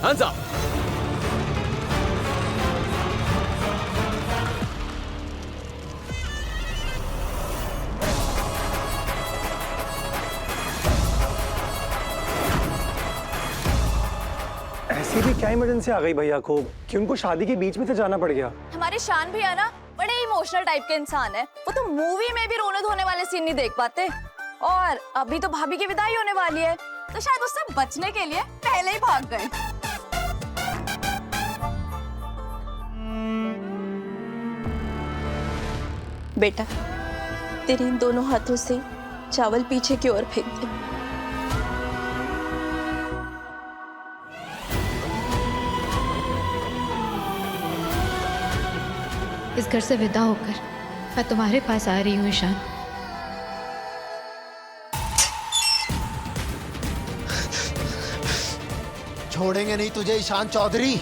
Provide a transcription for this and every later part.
Hands up. ऐसी भी क्या इमरजेंसी आ गई भैया को कि उनको शादी के बीच में से जाना पड़ गया? हमारे शान भी है ना, बड़े इमोशनल टाइप के इंसान है। वो तो मूवी में भी रोने धोने वाले सीन नहीं देख पाते। और अभी तो भाभी की विदाई होने वाली है, तो शायद उससे बचने के लिए पहले ही भाग गए। बेटा, तेरे इन दोनों हाथों से चावल पीछे की ओर फेंक दे। इस घर से विदा होकर मैं तुम्हारे पास आ रही हूँ ईशान। छोड़ेंगे नहीं तुझे ईशान चौधरी।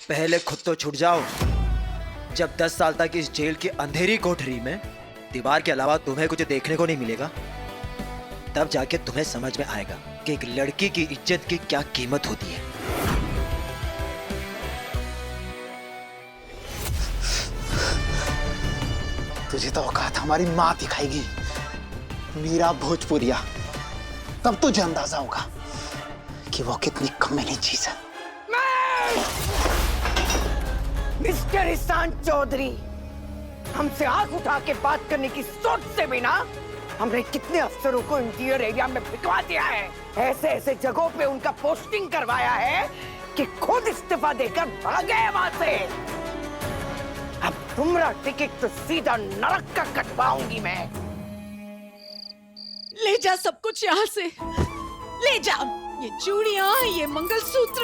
पहले खुद तो छूट जाओ। जब 10 साल तक इस जेल की अंधेरी कोठरी में दीवार के अलावा तुम्हें कुछ देखने को नहीं मिलेगा, तब जाके तुम्हें समझ में आएगा कि एक लड़की की इज्जत की क्या कीमत होती है। तुझे तो औकात हमारी माँ दिखाएगी, मीरा भोजपुरिया। तब तुझे अंदाजा होगा कि वो कितनी कमीनी चीज है। मिस्टर ईशान चौधरी, हमसे आंख उठा के बात करने की सोच से भी ना हमने कितने अफसरों को इंटीरियर एरिया में भिजवा दिया है। ऐसे ऐसे जगहों पे उनका पोस्टिंग करवाया है कि खुद इस्तीफा देकर भागे वहां से। अब तुम्हारा टिकट तो सीधा नरक का कटवाऊंगी मैं। ले जा सब कुछ यहाँ से, ले जा। ये चूड़ियां, ये मंगलसूत्र,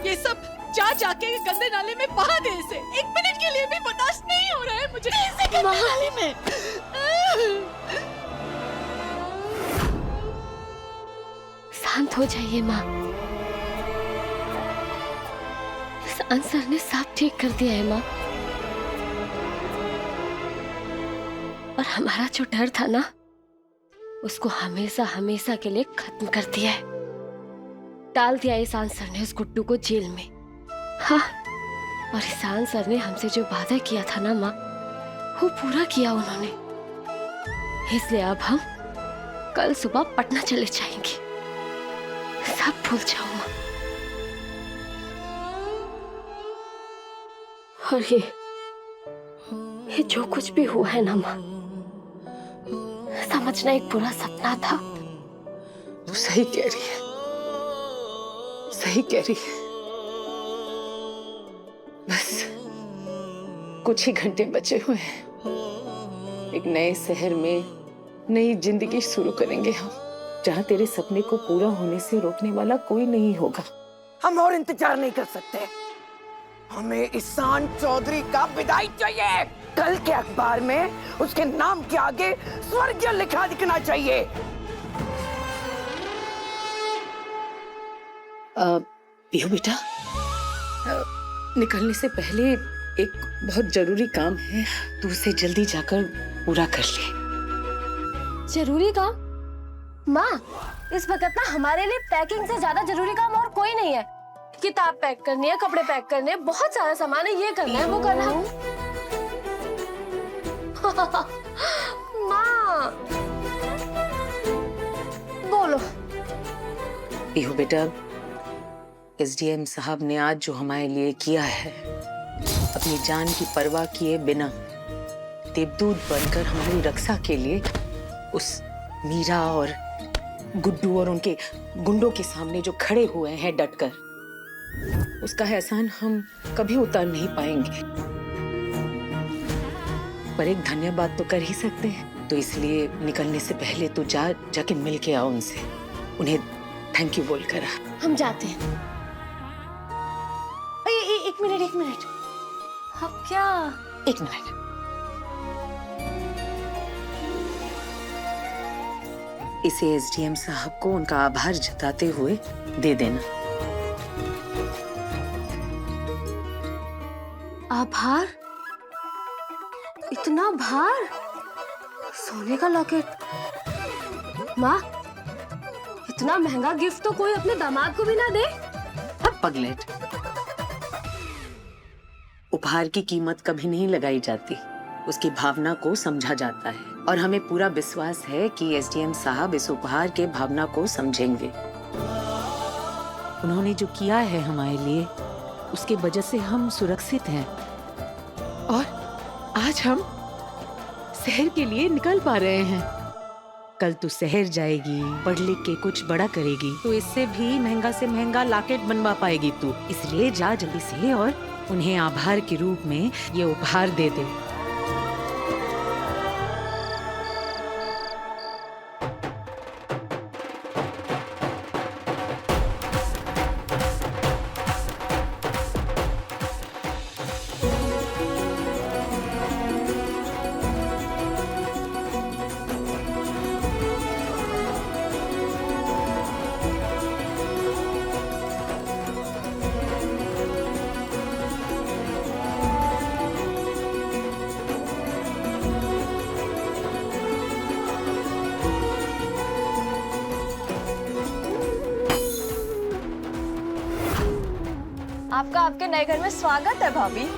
ये सब जा जाके गंदे नाले में बहा दे इसे। 1 मिनट के लिए भी बर्दाश्त नहीं हो रहा है मुझे इसे गंदे नाले में। शांत हो जाइए माँ। ईशान सर ने साफ ठीक कर दिया है माँ। और हमारा जो डर था ना, उसको हमेशा हमेशा के लिए खत्म कर दिया है। डाल दिया ईशान सर ने उस गुड्डू को जेल में। हाँ, और ईशान सर ने हमसे जो वादा किया था ना माँ, वो पूरा किया उन्होंने। इसलिए अब हम कल सुबह पटना चले जाएंगे। सब भूल जाओ माँ। और ये जो कुछ भी हुआ है ना माँ, समझना एक बुरा सपना था। तू सही कह रही है, सही कह रही है। बस कुछ ही घंटे बचे हुए हैं। एक नए शहर में नई जिंदगी शुरू करेंगे हम, जहाँ तेरे सपने को पूरा होने से रोकने वाला कोई नहीं होगा। हम और इंतजार नहीं कर सकते। हमें ईशान चौधरी का विदाई चाहिए। कल के अखबार में उसके नाम के आगे स्वर्गीय लिखा दिखना चाहिए। पियो बेटा, निकलने से पहले एक बहुत जरूरी काम है, तू उसे जल्दी जाकर पूरा कर ले। जरूरी काम? माँ, इस वक्त ना हमारे लिए पैकिंग से ज्यादा जरूरी काम और कोई नहीं है। किताब पैक करनी है, कपड़े पैक करने हैं, बहुत सारा सामान है, ये करना है, वो करना है। माँ, बोलो। पियो बेटा, एसडीएम साहब ने आज जो हमारे लिए किया है, अपनी जान की परवाह किए बिना देवदूत बनकर हमारी रक्षा के लिए उस मीरा और गुड्डू और उनके गुंडों के सामने जो खड़े हुए हैं डटकर, उसका एहसान हम कभी उतार नहीं पाएंगे। पर एक धन्यवाद तो कर ही सकते हैं। तो इसलिए निकलने से पहले तो जाके मिल के आओ उनसे, उन्हें थैंक यू बोल कर। हम जाते हैं। एक मिनट। अब क्या? 1 मिनट। इसे एसडीएम साहब को उनका आभार जताते हुए दे देना। आभार? इतना भार? सोने का लॉकेट? माँ, इतना महंगा गिफ्ट तो कोई अपने दामाद को भी ना दे। अब पगलेट, उपहार की कीमत कभी नहीं लगाई जाती, उसकी भावना को समझा जाता है और हमें पूरा विश्वास है कि एसडीएम साहब इस उपहार के भावना को समझेंगे। उन्होंने जो किया है हमारे लिए, उसके वजह से हम सुरक्षित हैं और आज हम शहर के लिए निकल पा रहे हैं। कल तू शहर जाएगी, पढ़ लिख के कुछ बड़ा करेगी, तो इससे भी महंगा से महंगा लॉकेट बनवा पाएगी तू। इसलिए जा जल्दी से और उन्हें आभार के रूप में ये उपहार दे दे। आपका आपके नए घर में स्वागत है भाभी।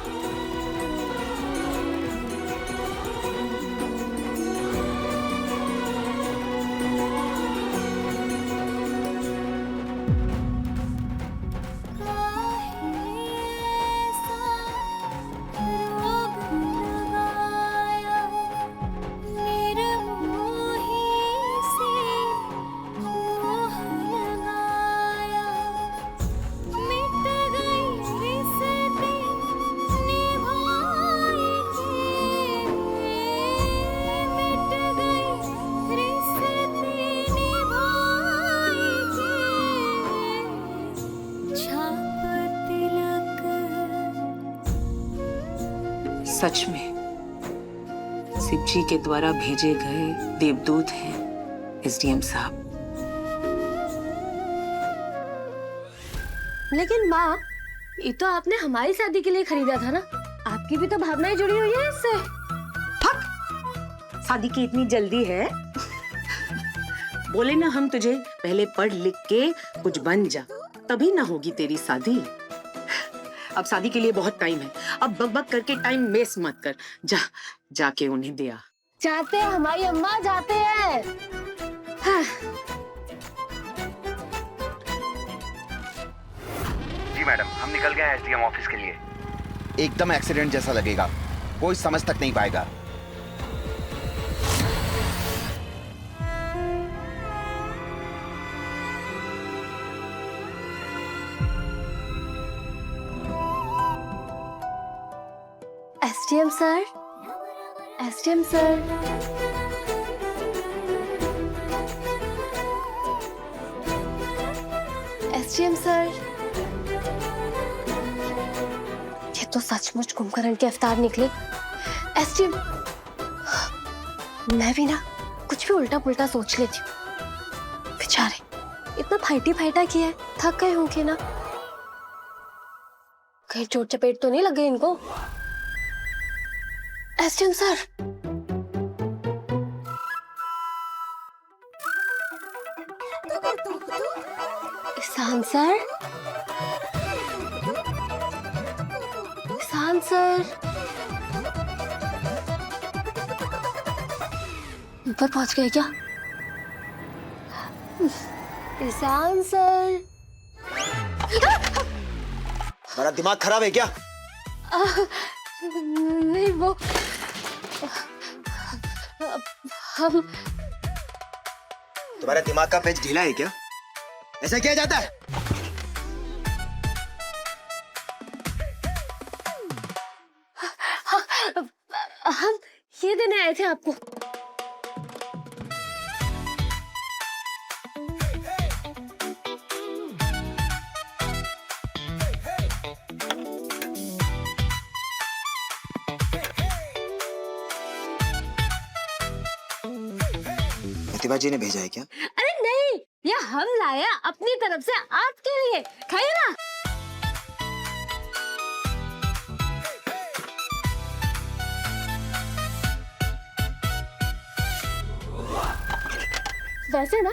सच में शिव जी के द्वारा भेजे गए देवदूत हैं एसडीएम साहब। लेकिन माँ, ये तो आपने हमारी शादी के लिए खरीदा था ना, आपकी भी तो भावनाएं जुड़ी हुई है इससे। शादी की इतनी जल्दी है? बोले ना हम तुझे पहले पढ़ लिख के कुछ बन जा, तभी ना होगी तेरी शादी। अब शादी के लिए बहुत टाइम है, अब बक करके टाइम वेस्ट मत कर, जाके उन्हें दे आ। जाते हैं हमारी अम्मा, जाते हैं। हाँ। जी मैडम, हम निकल गए हैं एसडीएम ऑफिस के लिए। एकदम एक्सीडेंट जैसा लगेगा, कोई समझ तक नहीं पाएगा। SDM sir, SDM sir, SDM sir, ये तो सचमुच कुंभकर्ण के अवतार निकले। एसडीएम, मैं भी ना कुछ भी उल्टा पुल्टा सोच लेती हूँ। बेचारे इतना फाइटा किया है, थक गए होंगे ना। कहीं चोट चपेट तो नहीं लग गई इनको। SDM sir, Ishan sir, Ishan sir, ऊपर पहुंच गए क्या? ईशान सर, हमारा दिमाग खराब है क्या? नहीं वो हम, तुम्हारे दिमाग का पेच ढीला है क्या? ऐसा किया जाता है? हम ये देने आए थे आपको। प्रतिभा जी ने भेजा है क्या? अरे नहीं, ये हम लाया अपनी तरफ से आपके लिए, खाइए ना। वैसे ना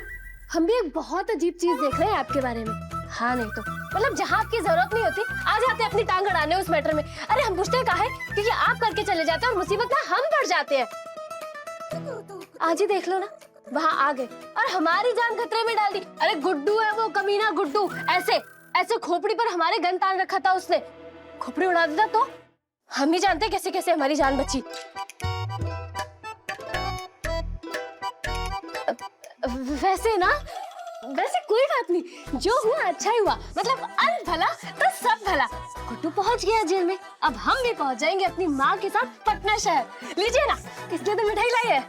हम भी एक बहुत अजीब चीज देख रहे हैं आपके बारे में। हाँ नहीं तो मतलब जहाँ आपकी जरूरत नहीं होती आ जाते अपनी टांग अड़ाने उस मैटर में। अरे हम पूछते हैं कहा है क्योंकि आप करके चले जाते हैं और मुसीबत में हम पड़ जाते हैं। आज ही देख लो ना, वहाँ आ गए और हमारी जान खतरे में डाल दी। अरे गुड्डू है वो, कमीना गुड्डू। ऐसे ऐसे खोपड़ी पर हमारे गन तान रखा था उसने, खोपड़ी उड़ा देता तो हम ही जानते कैसे कैसे हमारी जान बची। वैसे कोई बात नहीं, जो हुआ अच्छा ही हुआ। मतलब अन भला तो सब भला। गुड्डू पहुंच गया जेल में, अब हम भी पहुंच जाएंगे अपनी माँ के साथ पटना शहर। लीजिए ना, किसने तो मिठाई लाई है?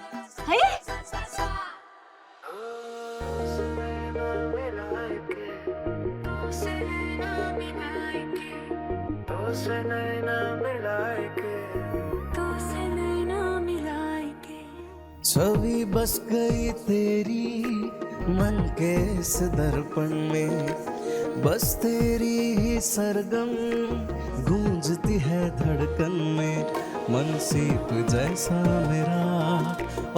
छवि बस गई तेरी मन के इस दर्पण में, बस तेरी ही सरगम गूंजती है धड़कन में। मन सीप जैसा मेरा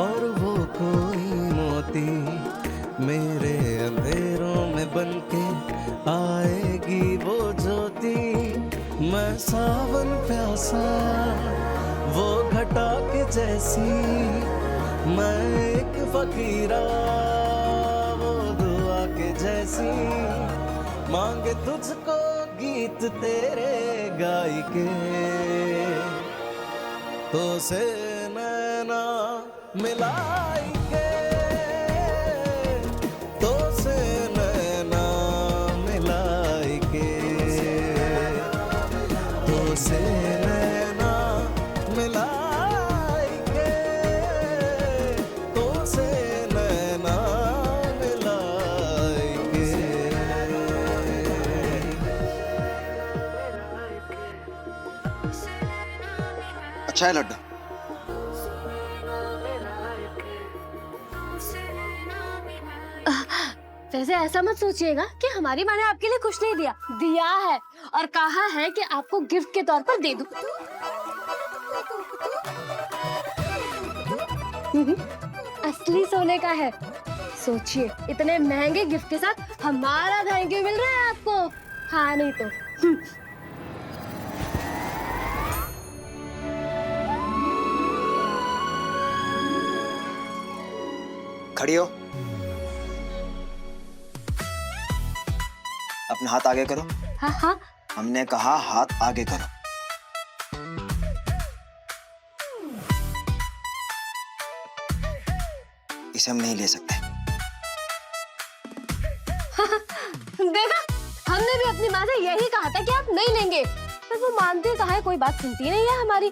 और वो कोई मोती, मेरे अंधेरों में बनके आएगी वो ज्योति। मैं सावन प्यासा वो घटा के जैसी, मैं एक फकीरा वो दुआ के जैसी। मांगे तुझको गीत तेरे गाई के, तो से नैना मिलाई के, तो से नैना मिलाई के, तो से नैना मिलाई के, तो से नैना मिलाई के। अच्छा है लड्डू। वैसे ऐसा मत सोचिएगा कि हमारी माँ ने आपके लिए कुछ नहीं दिया। दिया है और कहा है कि आपको गिफ्ट के तौर पर दे दूं। असली सोने का है। सोचिए, इतने महंगे गिफ्ट के साथ हमारा थैंक यू मिल रहा है आपको। हाँ नहीं तो खड़ी हो, अपना हाथ आगे करो। हाँ हाँ, हमने कहा हाथ आगे करो। इसे हम नहीं ले सकते। देखा, हमने भी अपनी माँ से यही कहा था कि आप नहीं लेंगे, पर वो मानते कहाँ है, कोई बात सुनती नहीं है हमारी।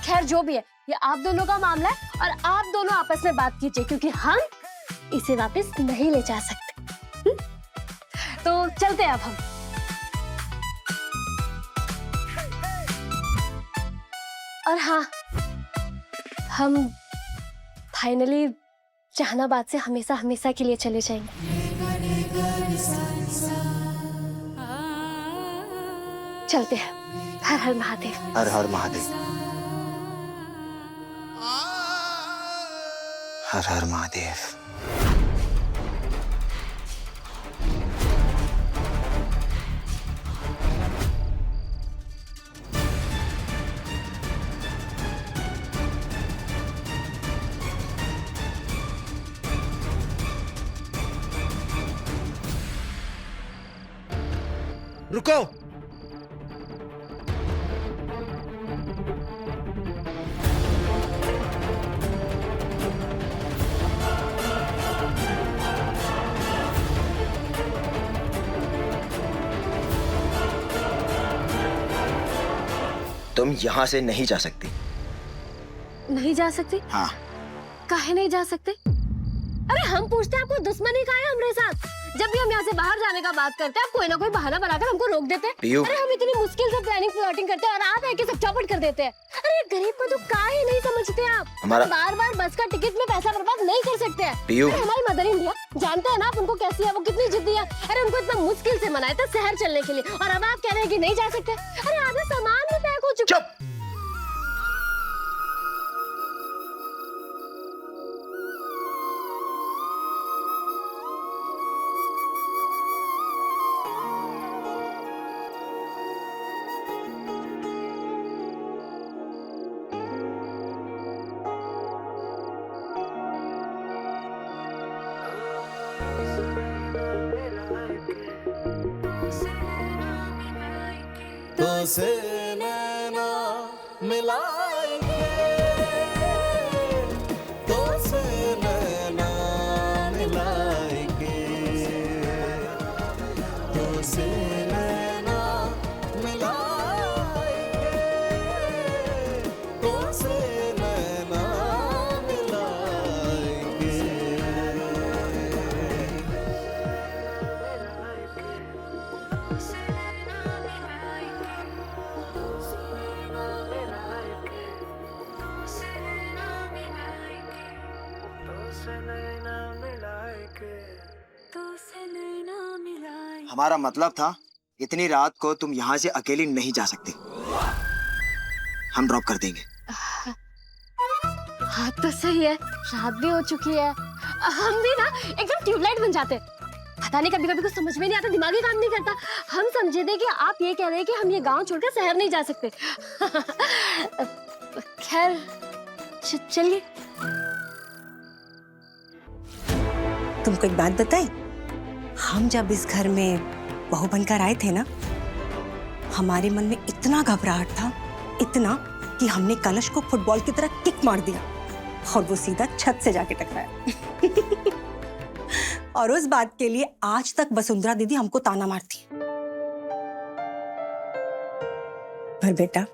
खैर जो भी है, ये आप दोनों का मामला है और आप दोनों आपस में बात कीजिए, क्योंकि हम इसे वापस नहीं ले जा सकते। तो चलते हैं अब हम। और हाँ, हम फाइनली जहानाबाद से हमेशा हमेशा के लिए चले जाएंगे। चलते हैं। हर हर महादेव। हर हर महादेव। हर हर महादेव। रुको। तुम यहां से नहीं जा सकती। नहीं जा सकते? हाँ। काहे नहीं जा सकते? अरे हम पूछते हैं, आपको दुश्मनी का है हमारे साथ? जब भी हम यहाँ से बाहर जाने का बात करते हैं, आप कोई ना कोई बहाना बनाकर हमको रोक देते हैं। अरे हम इतनी मुश्किल से प्लानिंग प्लॉटिंग करते हैं और आप आके सब चौपट कर देते हैं। अरे गरीब को तो काहे नहीं समझते आप? हमारा बार बार बस का टिकट में पैसा बर्बाद नहीं कर सकते हैं। अरे हमारी मदर इंडिया जानते हैं ना आप उनको कैसी है, वो कितनी जिद्दी है। अरे उनको इतना मुश्किल से मनाया था शहर चलने के लिए, और अब आप कह रहे हैं कि नहीं जा सकते। अरे आधा सामान में पैक हो चुका। चुप। तो से नैना मिलाएंगे, तो से नैना मिलाएंगे, तो से नैना मिलाएंगे, तो से नैना मिलाएंगे। हमारा मतलब था इतनी रात को तुम यहाँ से अकेली नहीं जा सकती, हम ड्रॉप कर देंगे। हाँ तो सही है, रात भी हो चुकी है, हम भी ना एकदम ट्यूबलाइट बन जाते। पता नहीं कभी कभी कुछ समझ में नहीं आता, दिमाग ही काम नहीं करता। हम समझे थे कि आप ये कह रहे हैं कि हम ये गांव छोड़कर शहर नहीं जा सकते। खैर चलिए। तुमको एक बात बताएं, हम जब इस घर में बहू बनकर आए थे ना, हमारे मन में इतना घबराहट था, इतना कि हमने कलश को फुटबॉल की तरह किक मार दिया और वो सीधा छत से जाके टकराया। और उस बात के लिए आज तक वसुंधरा दीदी हमको ताना मारती है। पर बेटा,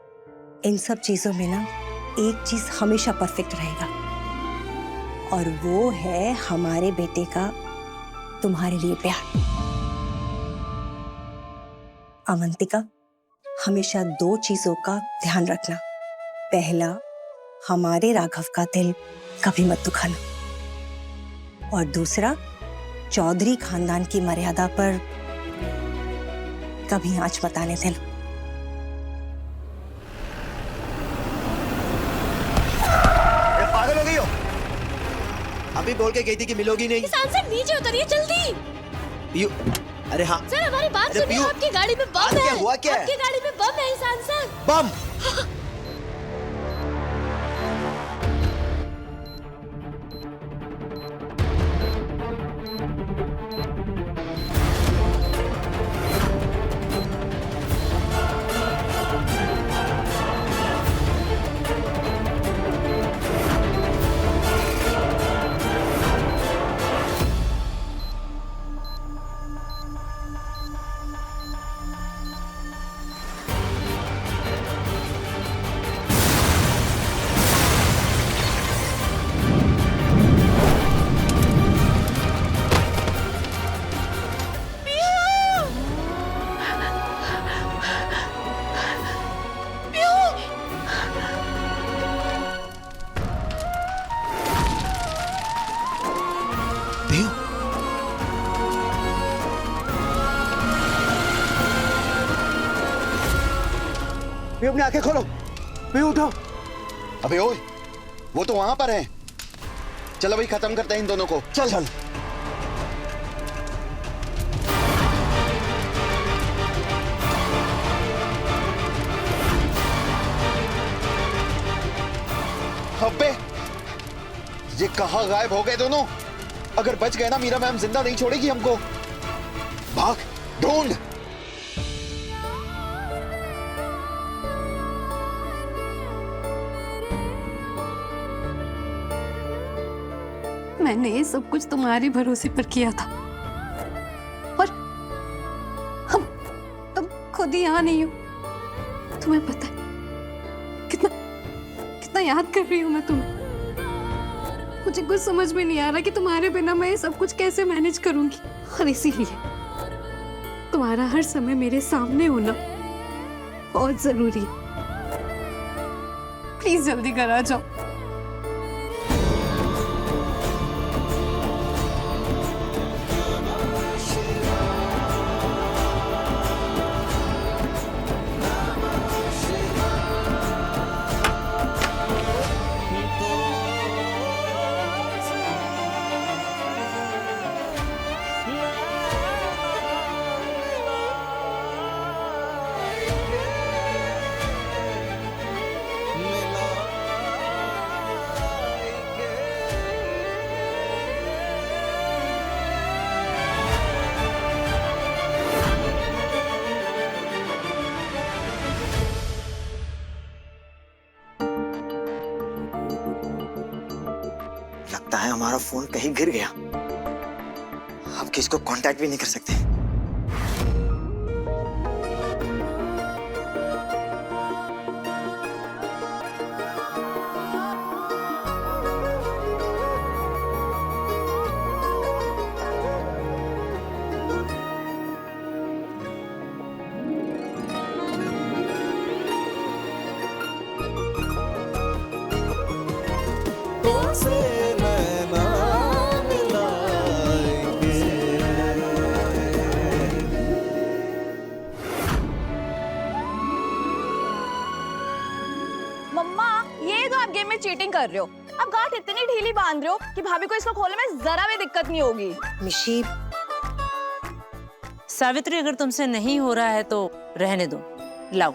इन सब चीजों में ना एक चीज हमेशा परफेक्ट रहेगा, और वो है हमारे बेटे का तुम्हारे लिए प्यार। अवंतिका, हमेशा दो चीजों का ध्यान रखना। पहला, हमारे राघव का दिल कभी मत दुखाना, और दूसरा, चौधरी खानदान की मर्यादा पर कभी आंच मत आने देना। पागल हो गई हो? अभी बोल के गई थी कि मिलोगी नहीं। किसान सर नीचे उतरिए जल्दी। पियू, अरे हाँ सर हमारी बात अरे सुनिए, पियू, आपकी गाड़ी में बम आज है। क्या हुआ क्या है? आपकी गाड़ी में बम है किसान सर। बम? पियू, अपनी आंखें खोलो। पियू उठो। अबे ओए, वो तो वहां पर है। चलो भाई, खत्म करते हैं इन दोनों को। चल चल। अबे, ये कहाँ गायब हो गए दोनों? अगर बच गए ना, मीरा मैम जिंदा नहीं छोड़ेगी हमको। भाग, ढूंढ। मैंने ये सब कुछ तुम्हारे भरोसे पर किया था, और तुम खुद ही यहाँ नहीं हो। तुम्हें पता है कितना कितना याद कर रही हूँ मैं तुम्हें। मुझे कुछ समझ में नहीं आ रहा कि तुम्हारे बिना मैं ये सब कुछ कैसे मैनेज करूंगी, और इसीलिए तुम्हारा हर समय मेरे सामने होना बहुत जरूरी है। प्लीज जल्दी घर आ जाओ। हमारा फोन कहीं गिर गया, हम किसी को कांटेक्ट भी नहीं कर सकते। तुमसे नैना मिलाएंगे। मम्मा, ये तो आप गेम में चीटिंग कर रहे हो। आप गांठ इतनी ढीली बांध रहे हो कि भाभी को इसको खोलने में जरा भी दिक्कत नहीं होगी। मिशी, सावित्री, अगर तुमसे नहीं हो रहा है तो रहने दो। लाओ,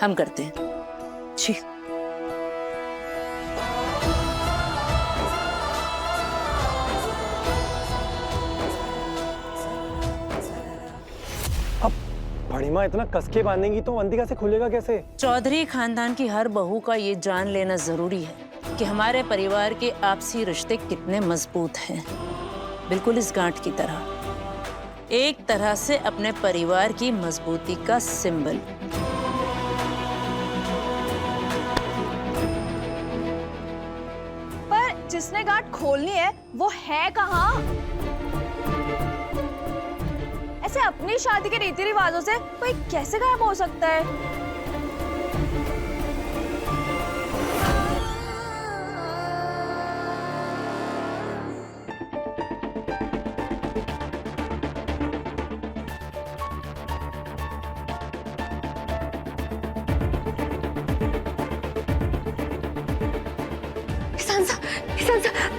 हम करते हैं। जी। बड़ी माँ इतना कसके बांधेंगी तो अंतिका से खुलेगा कैसे? चौधरी खानदान की हर बहू का ये जान लेना जरूरी है कि हमारे परिवार के आपसी रिश्ते कितने मजबूत हैं। बिल्कुल इस गांठ की तरह, एक तरह से अपने परिवार की मजबूती का सिंबल। पर जिसने गांठ खोलनी है वो है कहाँ? ऐसे अपनी शादी के रीति रिवाजों से कोई कैसे गायब हो सकता है?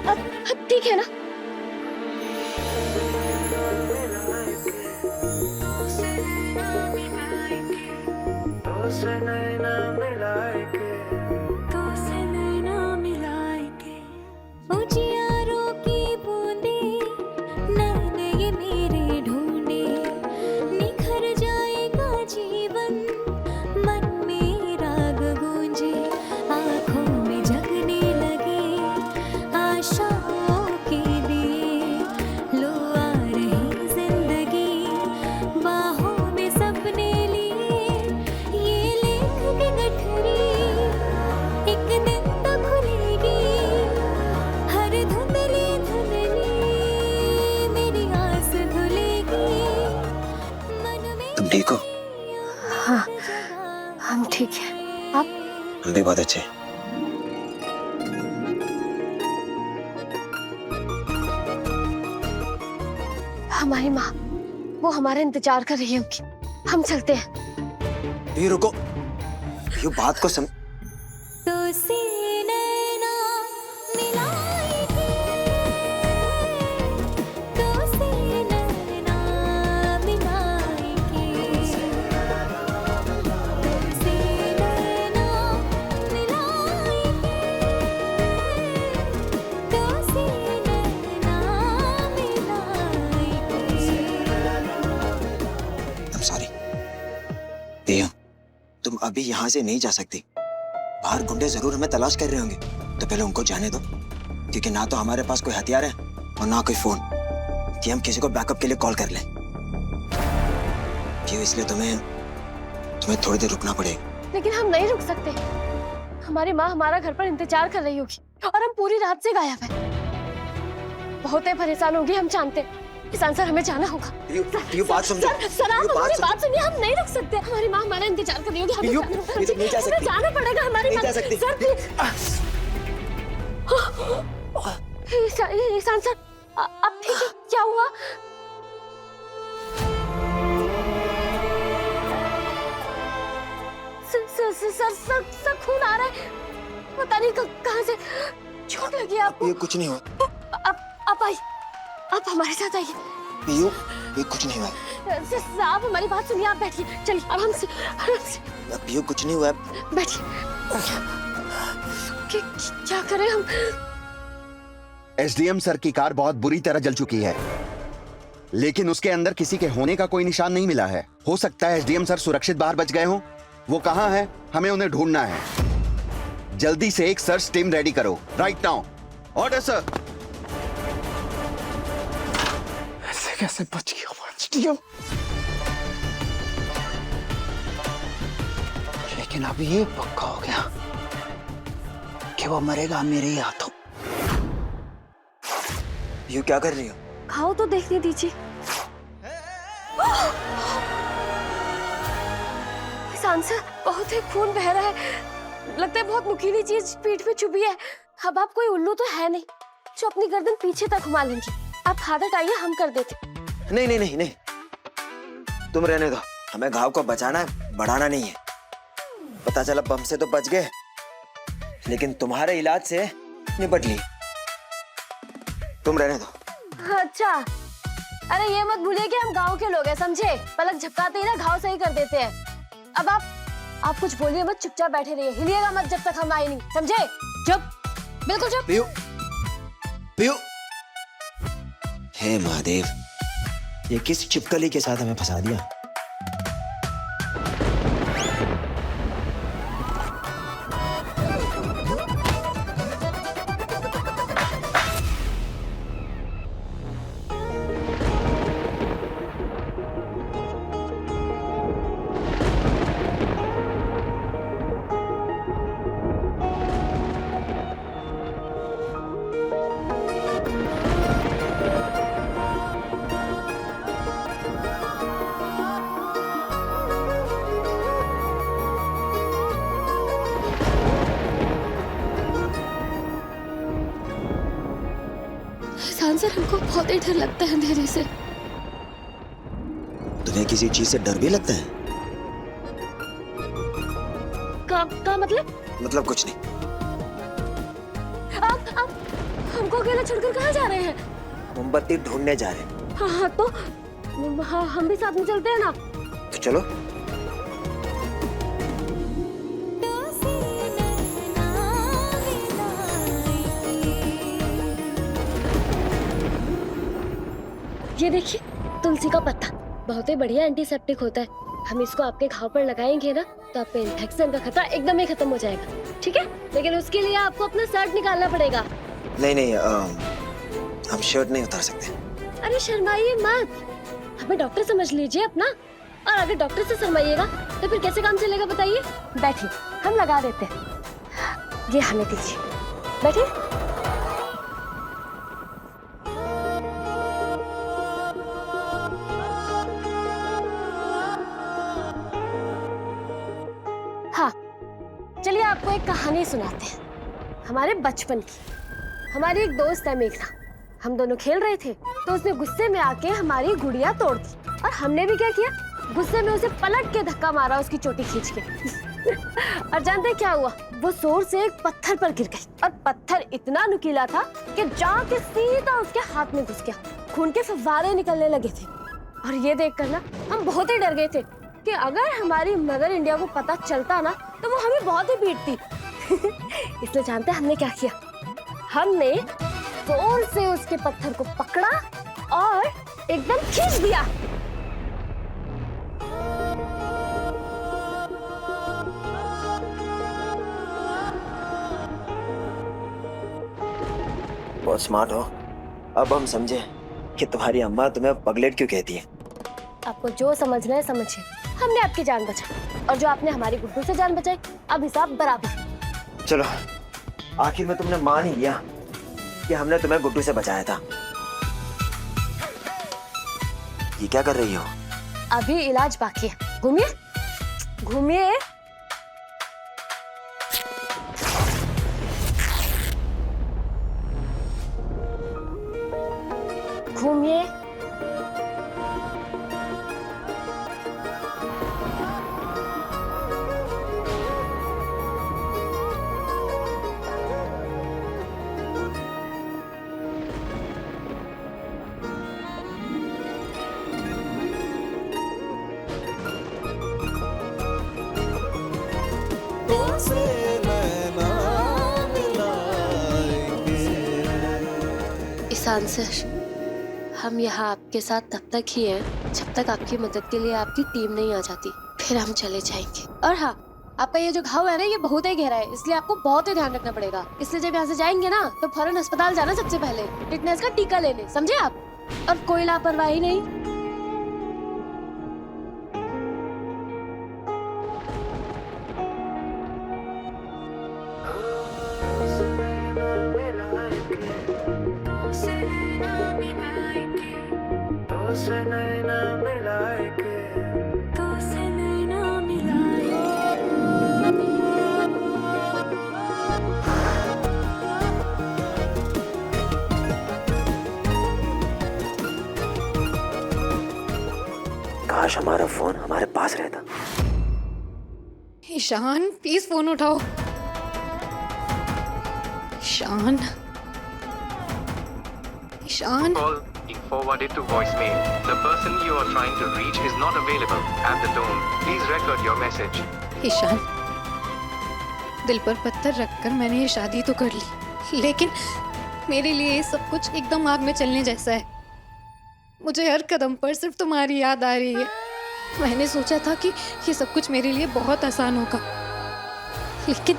अब ठीक है ना? ठीक हो? हाँ, हम ठीक हैं। आप? हम भी बहुत अच्छे। हमारी माँ, वो हमारा इंतजार कर रही होगी। हम चलते हैं। ये रुको, ये बात को सम... तुम अभी यहाँ से नहीं जा सकती। बाहर गुंडे जरूर हमें तलाश कर रहे होंगे, तो पहले उनको जाने दो, क्योंकि ना तो हमारे पास कोई हथियार है और ना कोई फोन कि हम किसी को बैकअप के लिए कॉल कर लें। क्यों? इसलिए तुम्हें थोड़ी देर रुकना पड़ेगा। लेकिन हम नहीं रुक सकते। हमारी माँ हमारा घर पर इंतजार कर रही होगी और हम पूरी रात से गायब हैं। बहुत परेशान होगी, हम जानते हैं। किसान सर, हमें जाना होगा। बात समझो। सर, आप हमारी बात सुनिए। हम नहीं रुक सकते। हमारी माँ हमारा इंतजार कर रही होगी। हमें जाना पड़ेगा। हमारी माँ। सर ईशान सर, अब ठीक है? क्या हुआ? सर खून आ रहा है। पता नहीं कहाँ से चोट लगी आपको। ये कुछ नहीं हुआ। आप आइए, आप हमारे साथ आइए। पीयू, ये कुछ नहीं हुआ। आप हमारी बात सुनिए। आप बैठिए, चलिए आराम से। पीयू, कुछ नहीं हुआ। बैठिए। क्या करें हम? एसडीएम सर की कार बहुत बुरी तरह जल चुकी है, लेकिन उसके अंदर किसी के होने का कोई निशान नहीं मिला है। हो सकता है एसडीएम सर सुरक्षित बाहर बच गए हों। वो कहाँ है? हमें उन्हें ढूंढना है। जल्दी से एक सर्च टीम रेडी करो। Right now. Order sir. कैसे बच गया वो एसडीएम। लेकिन अब ये पक्का हो गया कि वो मरेगा मेरे ही हाथों। यू क्या कर रही हो? खाओ तो देखने दीजिए। सांसर, बहुत ही खून बह रहा है। लगता है बहुत नुकीली चीज पीठ में चुभी है। अब आप कोई उल्लू तो है नहीं जो अपनी गर्दन पीछे तक घुमा लेंगी। आप हाथ हटाइए, हम कर देते। नहीं नहीं नहीं नहीं, तुम रहने दो। हमें घाव को बचाना है, बढ़ाना नहीं है। पता चला बम से तो बच गए, लेकिन तुम्हारे इलाज से निपट ली। तुम रहने दो। अच्छा, अरे ये मत भूलिए कि हम गांव के लोग हैं, समझे? पलक झपकाते ही ना घाव सही कर देते हैं। अब आप कुछ बोलिए मत, चुपचाप बैठे रहिए, हिलिएगा मत जब तक हम आए नहीं, समझे? चुप, बिल्कुल चुप। PU, PU. हे महादेव, ये किस चिपकली के साथ हमें फंसा दिया? सांसर, हमको बहुत ही डर लगता है अंधेरे से। तुम्हें किसी चीज से डर भी लगता है? का मतलब? मतलब कुछ नहीं। आप हमको अकेला छोड़कर कहाँ जा रहे हैं? मोमबत्ती ढूंढने जा रहे हैं। हाँ तो हाँ, हम भी साथ में चलते हैं ना। तो चलो। ये देखिए, तुलसी का पत्ता बहुत ही बढ़िया एंटीसेप्टिक होता है। हम इसको आपके घाव पर लगाएंगे ना तो आपके इन्फेक्शन का खतरा एकदम ही खत्म हो जाएगा, ठीक है? लेकिन उसके लिए आपको अपना शर्ट निकालना पड़ेगा। नहीं नहीं, हम शर्ट नहीं उतार सकते। अरे शर्माइए मत, हमें डॉक्टर समझ लीजिए अपना। और अगर डॉक्टर से शर्माइएगा तो फिर कैसे काम चलेगा बताइए? बैठिए, हम लगा देते हैं। ये हमें दीजिए, बैठिए। हाँ, चलिए आपको एक कहानी सुनाते हैं हमारे बचपन की। हमारी एक दोस्त है मेघना, हम दोनों खेल रहे थे तो उसने गुस्से में आके हमारी गुड़िया तोड़ दी। और हमने भी क्या किया, गुस्से में उसे पलट के धक्का मारा, उसकी चोटी खींच के। और जानते क्या हुआ? वो जोर से एक पत्थर पर गिर गई और पत्थर इतना नुकीला था कि जाके सीधा उसके हाथ में घुस गया। खून के फव्वारे निकलने लगे थे। और ये देखकर ना हम बहुत ही डर गए थे कि अगर हमारी मदर इंडिया को पता चलता ना तो वो हमें बहुत ही पीटती। इसलिए जानते हैं हमने क्या किया? हमने जोर से उसके पत्थर को पकड़ा और एकदम खींच दिया। बहुत स्मार्ट हो। अब हम समझे कि तुम्हारी अम्मा तुम्हें पगलेट क्यों कहती है। आपको जो समझना है समझिए। हमने आपकी जान बचाई और जो आपने हमारी गुड्डू से जान बचाई, अब हिसाब बराबर। चलो, आखिर में तुमने मान ही लिया कि हमने तुम्हें गुड्डू से बचाया था। ये क्या कर रही हो? अभी इलाज बाकी है। घूमिए घूमिए। घूमिए। ईशान सर, हम यहाँ आपके साथ तब तक ही हैं जब तक आपकी मदद के लिए आपकी टीम नहीं आ जाती, फिर हम चले जाएंगे। और हाँ, आपका ये जो घाव है ना, ये बहुत ही गहरा है, इसलिए आपको बहुत ही ध्यान रखना पड़ेगा। इसलिए जब यहाँ से जाएंगे ना तो फौरन अस्पताल जाना सबसे पहले, टिटनेस का टीका लेने, समझे आप? और कोई लापरवाही नहीं। काश हमारा फोन हमारे पास रहता। ईशान प्लीज फोन उठाओ। Ishan Ishan Call being forwarded to voicemail. The person you are trying to reach is not available at the tone. Please record your message. Ishan, दिल पर पत्थर रखकर मैंने ये शादी तो कर ली, लेकिन मेरे लिए ये सब कुछ एकदम आग में चलने जैसा है। मुझे हर कदम पर सिर्फ तुम्हारी याद आ रही है। मैंने सोचा था कि ये सब कुछ मेरे लिए बहुत आसान होगा, लेकिन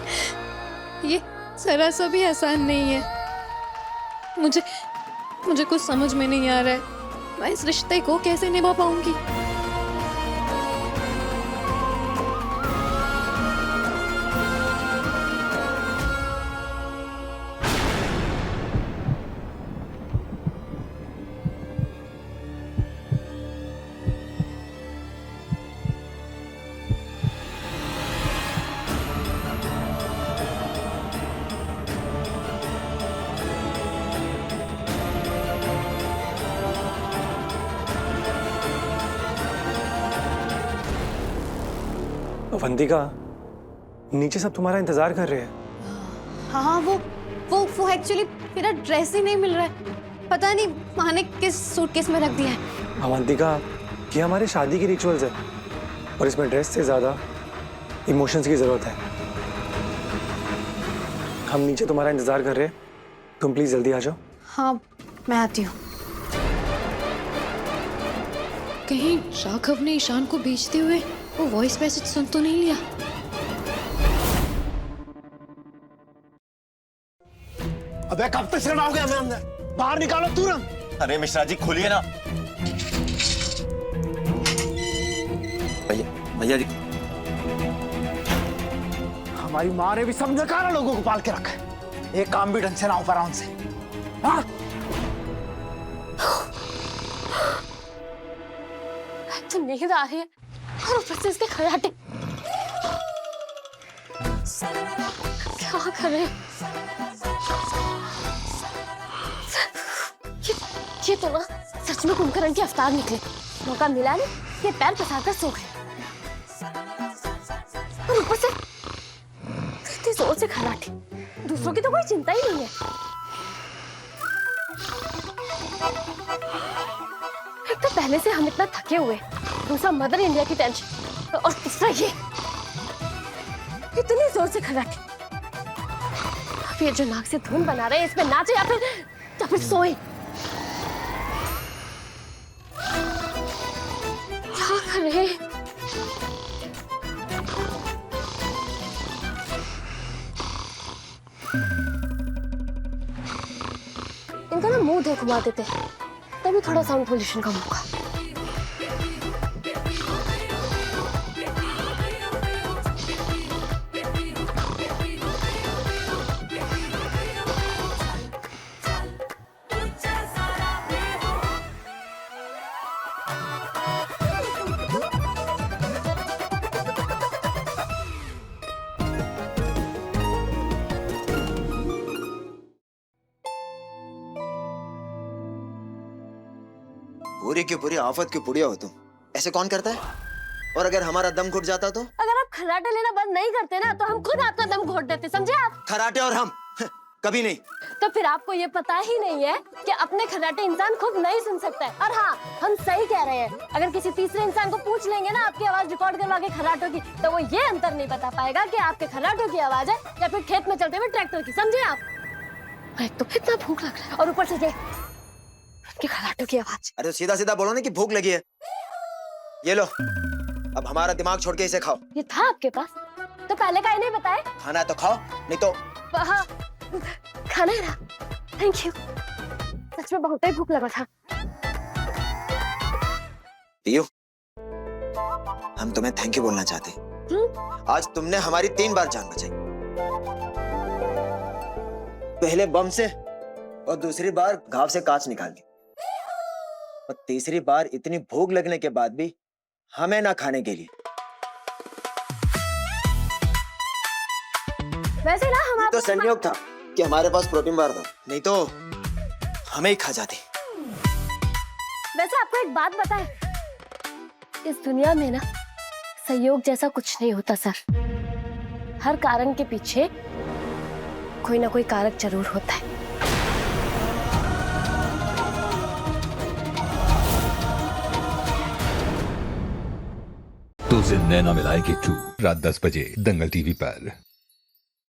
ये जरा सा भी आसान नहीं है। मुझे कुछ समझ में नहीं आ रहा है, मैं इस रिश्ते को कैसे निभा पाऊंगी। अवंतिका, नीचे सब तुम्हारा इंतजार कर रहे हैं। हाँ, वो एक्चुअली मेरा ड्रेस ही नहीं मिल रहा है। पता नहीं माँ ने किस सूटकेस में रख दिया है। अवंतिका, ये हमारे शादी की रिचुअल्स है और इसमें ड्रेस से ज्यादा इमोशंस की जरूरत है। हम नीचे तुम्हारा इंतजार कर रहे हैं, तुम प्लीज जल्दी आ जाओ। हाँ, मैं आती हूँ। कहीं राघव ने ईशान को भेजते हुए वो वॉइस मैसेज सुन तो नहीं लिया? अबे कब तक रहोगे हमें अंदर? बाहर निकालो तुरंत। अरे मिश्रा जी खोलिए ना। भैया जी, हमारी माँ ने भी समझा कहा लोगों को पाल के रखा है। एक काम भी ढंग से ना हो पा रहा उनसे। हाँ? तो नींद आ रही है और ऊपर से इसके खर्राटे। क्या कर रहे हैं? ये तो ना सच में कुंभकर्ण के अवतार निकले। मौका मिला नहीं, ये पैर पसारकर सो गए और ऊपर से इतनी जोर से खर्राटे। दूसरों की तो कोई चिंता ही नहीं है। एक तो पहले से हम इतना थके हुए, दूसरा मदर इंडिया की टेंशन और तीसरा ये इतनी जोर से खर्राटे। अब ये जो नाक से धुन बना रहे हैं, इसमें नाचे या फिर सोए। क्या कर रहे हैं? इनका ना मुंह देख घुमा देते हैं, तभी थोड़ा साउंड पोल्यूशन कम होगा। पूरी की पूरी आफत की पुड़िया हो तुम। ऐसे कौन करता है? और अगर हमारा दम घुट जाता तो? अगर आप खर्राटे लेना बंद नहीं करते ना, तो हम खुद आपका दम घोट देते, समझे आप? खर्राटे और हम कभी नहीं। तो फिर आपको ये पता ही नहीं है कि अपने खर्राटे इंसान खुद नहीं सुन सकता है। और हाँ, हम सही कह रहे हैं। अगर किसी तीसरे इंसान को पूछ लेंगे ना आपकी आवाज रिकॉर्ड करवा के खर्राटों की, तो वो ये अंतर नहीं बता पाएगा कि आपके खर्राटों की आवाज है या फिर खेत में चलते हुए ट्रैक्टर की, समझे आप? एक तो इतना भूख लग रहा है और ऊपर से ये उनके खर्राटों की आवाज। अरे सीधा सीधा बोलो ना कि भूख लगी है। ये लो, अब हमारा दिमाग छोड़ के इसे खाओ। ये था आपके पास तो पहले का ही नहीं बताए? खाना है तो खाओ, नहीं तो हाँ, खाना है ना। थैंक यू, सच में बहुत ही भूख लगा था। पियो, हम तुम्हें थैंक यू बोलना चाहते हैं। आज तुमने हमारी 3 बार जान बचाई। पहले बम से, और दूसरी बार घाव से कांच निकाल के, और तीसरी बार इतनी भूख लगने के बाद भी हमें ना खाने के लिए। वैसे ना हमारा तो संयोग था कि हमारे पास प्रोटीन बार था, नहीं तो हमें ही खा जाती। वैसे आपको एक बात बताएं, इस दुनिया में ना संयोग जैसा कुछ नहीं होता सर। हर कारण के पीछे कोई ना कोई कारक जरूर होता है। तो जिंदगी ना मिलाएगी 2 रात 10 बजे दंगल टीवी पर।